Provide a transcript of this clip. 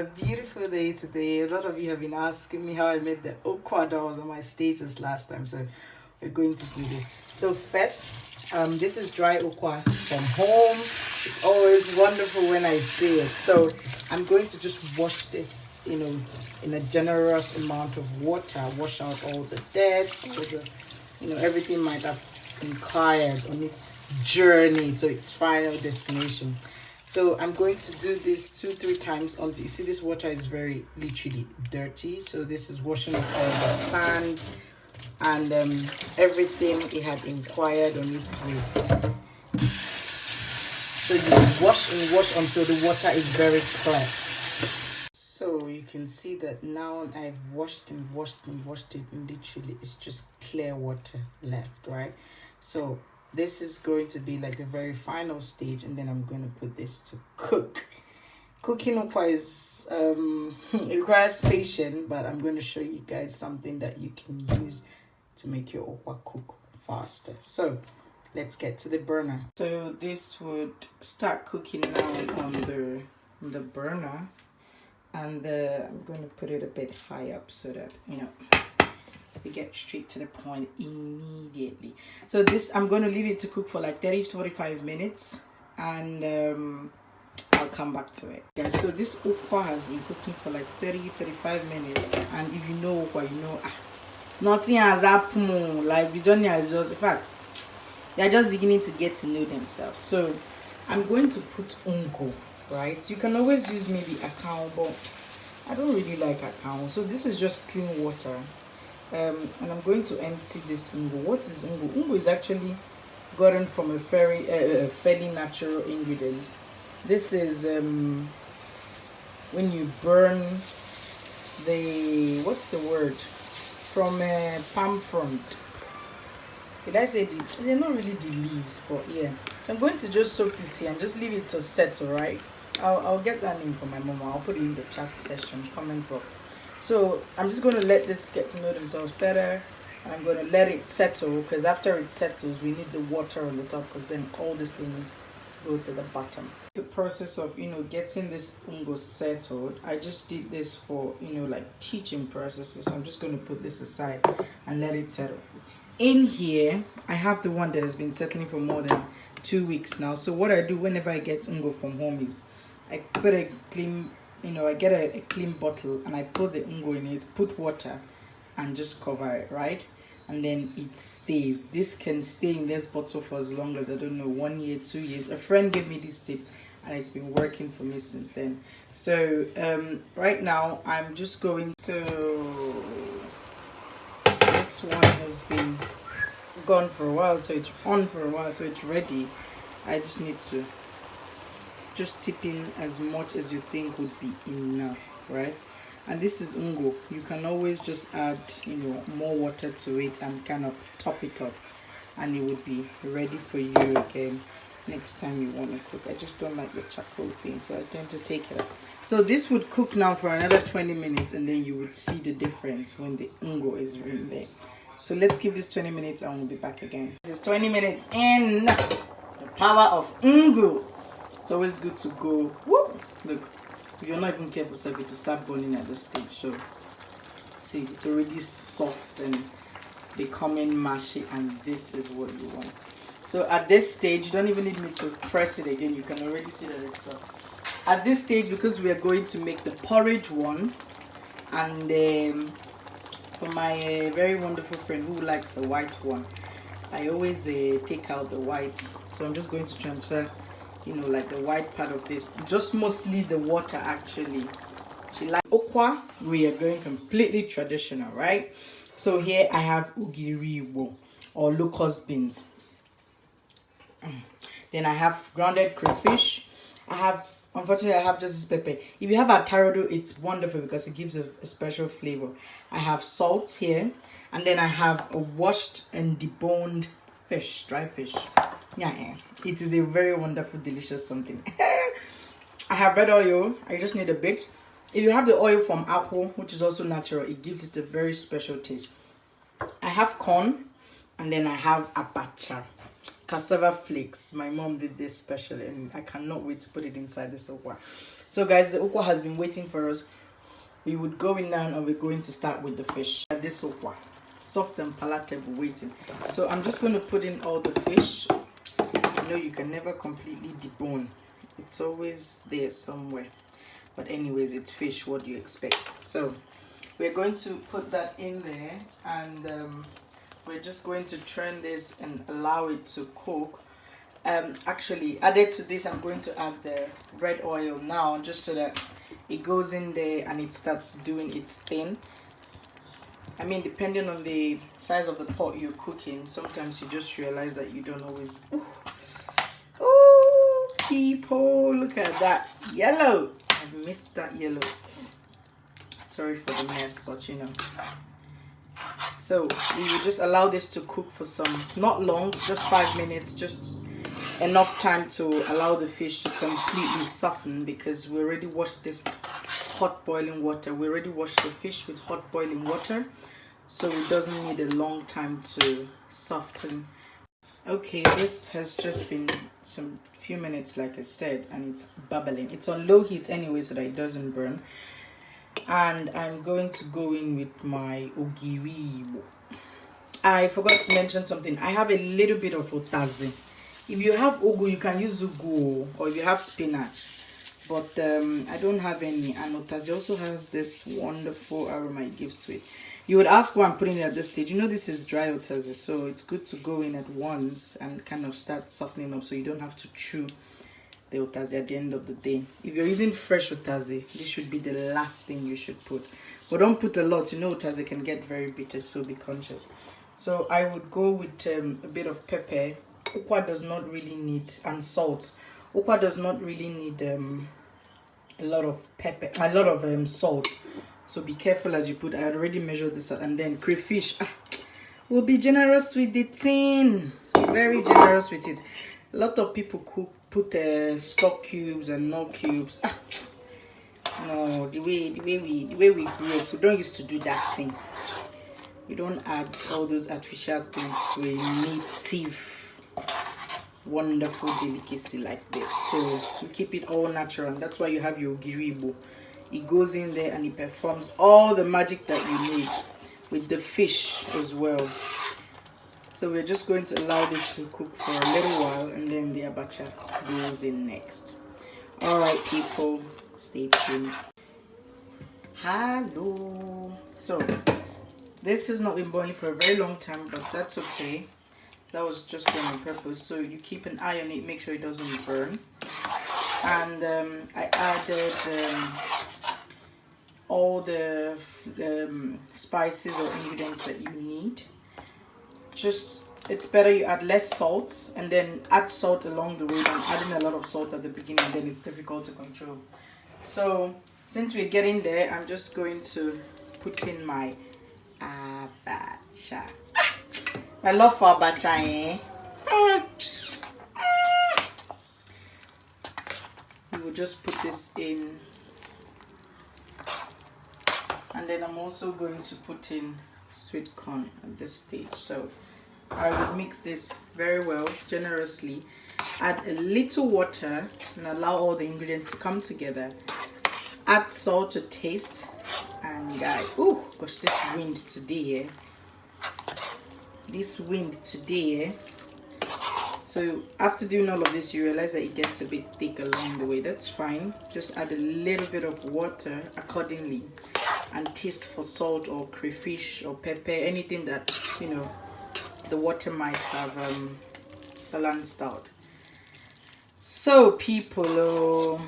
a beautiful day today. A lot of you have been asking me how I made the okwa dolls on my status last time, so we're going to do this. So first, this is dry okwa from home. It's always wonderful when I see it. So I'm going to just wash this, in a generous amount of water. Wash out all the dirt, all the, everything might have inquired on its journey to its final destination. So I'm going to do this 2-3 times until you see this water is very literally dirty. So this is washing off all the sand and everything it had inquired on its way. So you wash and wash until the water is very clear. So you can see that now I've washed and washed and washed it, and literally it's just clear water left, right? So this is going to be like the very final stage, and then I'm going to put this to cook. Cooking okwa is it requires patience, but I'm going to show you guys something that you can use to make your okwa cook faster. So let's get to the burner. So this would start cooking now on the burner, and I'm going to put it a bit high up so that we get straight to the point immediately. So this, I'm going to leave it to cook for like 30 to 45 minutes, and I'll come back to it. Guys, so this okwa has been cooking for like 30-35 minutes, and if you know okwa, nothing has happened. Like the journey has just, in fact, they're just beginning to get to know themselves. So I'm going to put ungo, right? You can always use maybe akao, but I don't really like akao. So this is just clean water. And I'm going to empty this ungo. What is ungo? Ungo is actually gotten from a fairly natural ingredient. This is when you burn what's the word? From palm frond. Did I say they're not really the leaves, but yeah. So I'm going to just soak this here and just leave it to settle, right? I'll get that name for my mom. I'll put it in the chat session, comment box. So I'm just going to let this get to know themselves better, and I'm going to let it settle, because after it settles we need the water on the top, because then all these things go to the bottom. The process of getting this ungo settled, I just did this for like teaching processes. So I'm just going to put this aside and let it settle. In here I have the one that has been settling for more than 2 weeks now. So what I do whenever I get ungo from home is I put a clean I get a clean bottle, and I put the ungo in it, put water, and just cover it, right? And then it stays. This can stay in this bottle for as long as, I don't know, 1 year, 2 years. A friend gave me this tip, and it's been working for me since then. So right now I'm just going to, this one has been gone for a while, so it's on for a while, so it's ready. I just need to just tip in as much as you think would be enough, right? And this is ungo. You can always just add more water to it and kind of top it up, and it would be ready for you again next time you want to cook. I just don't like the charcoal thing, so I tend to take it out. So this would cook now for another 20 minutes, and then you would see the difference when the ungo is in there. So let's give this 20 minutes and we'll be back again. This is 20 minutes in. The power of ungo. It's always good to go. Whoop! Look, if you're not even careful, self, it will start burning at this stage. So see, it's already soft and becoming mushy, and this is what you want. So at this stage, you don't even need me to press it again. You can already see that it's soft. At this stage, because we are going to make the porridge one, and for my very wonderful friend who likes the white one, I always take out the white. So I'm just going to transfer like the white part of this, just mostly the water actually. She likes okwa. We are going completely traditional, right? So here I have ugiriwo, or locust beans. Then I have grounded crayfish. Unfortunately I have just this pepper. If you have atarodo, it's wonderful because it gives a special flavor. I have salt here, and then I have a washed and deboned fish, dry fish. Yeah, it is a very wonderful, delicious something. I have red oil. I just need a bit. If you have the oil from apple, which is also natural, it gives it a very special taste. I have corn, and then I have abacha. cassava flakes. My mom did this special, and I cannot wait to put it inside this ukwa. So guys, the ukwa has been waiting for us. We would go in now, and we're going to start with the fish. This ukwa, soft and palatable, waiting. So I'm just going to put in all the fish. You know, you can never completely debone. It's always there somewhere. But anyways, it's fish. What do you expect? So we're going to put that in there, and we're just going to turn this and allow it to cook. Actually, added to this, I'm going to add the red oil now, just so that it goes in there and it starts doing its thing. I mean, depending on the size of the pot you're cooking, sometimes you just realize that you don't always. Oh, people, look at that yellow. I missed that yellow. Sorry for the mess, but you know. So we will just allow this to cook for some, not long, just 5 minutes, just enough time to allow the fish to completely soften, because we already washed this hot boiling water. We already washed the fish with hot boiling water, so it doesn't need a long time to soften. Okay, this has just been some few minutes, like I said, and it's bubbling. It's on low heat anyway, so that it doesn't burn. And I'm going to go in with my ogiri. I forgot to mention something. I have a little bit of otaze. If you have ugu, you can use ugu, or if you have spinach. But I don't have any. And otaze also has this wonderful aroma it gives to it. You would ask why I'm putting it at this stage. You know, this is dry otaze, so it's good to go in at once and kind of start softening up, so you don't have to chew the otaze at the end of the day. If you're using fresh otaze, this should be the last thing you should put. But don't put a lot. You know, otaze can get very bitter, so be conscious. So I would go with a bit of pepper. Ukwa does not really need, and salt. Ukwa does not really need a lot of pepper, a lot of salt. So be careful as you put. I already measured this out. And then crayfish. We'll be generous with the tin. Very generous with it. A lot of people put stock cubes and no cubes. No, the way we grew up, we don't used to do that thing. We don't add all those artificial things to a native, wonderful delicacy like this. So you keep it all natural, and that's why you have your ogiribo. It goes in there and it performs all the magic that you need with the fish as well. So we're just going to allow this to cook for a little while, and then the abacha goes in next. All right, people, stay tuned. Hello. So this has not been boiling for a very long time, but that's okay. That was just done on purpose. So you keep an eye on it, make sure it doesn't burn. And I added all the spices or ingredients that you need. Just, it's better you add less salt and then add salt along the way than adding a lot of salt at the beginning, then it's difficult to control. So since we're getting there, I'm just going to put in my abacha. My love for abacha, eh? We will just put this in, and then I'm also going to put in sweet corn at this stage. So I would mix this very well, generously, add a little water and allow all the ingredients to come together. Add salt to taste, and guys, oh gosh, this wind today, this wind today. So after doing all of this, you realize that it gets a bit thick along the way. That's fine. Just add a little bit of water accordingly, and taste for salt or crayfish or pepper, anything that, you know, the water might have balanced out. So people,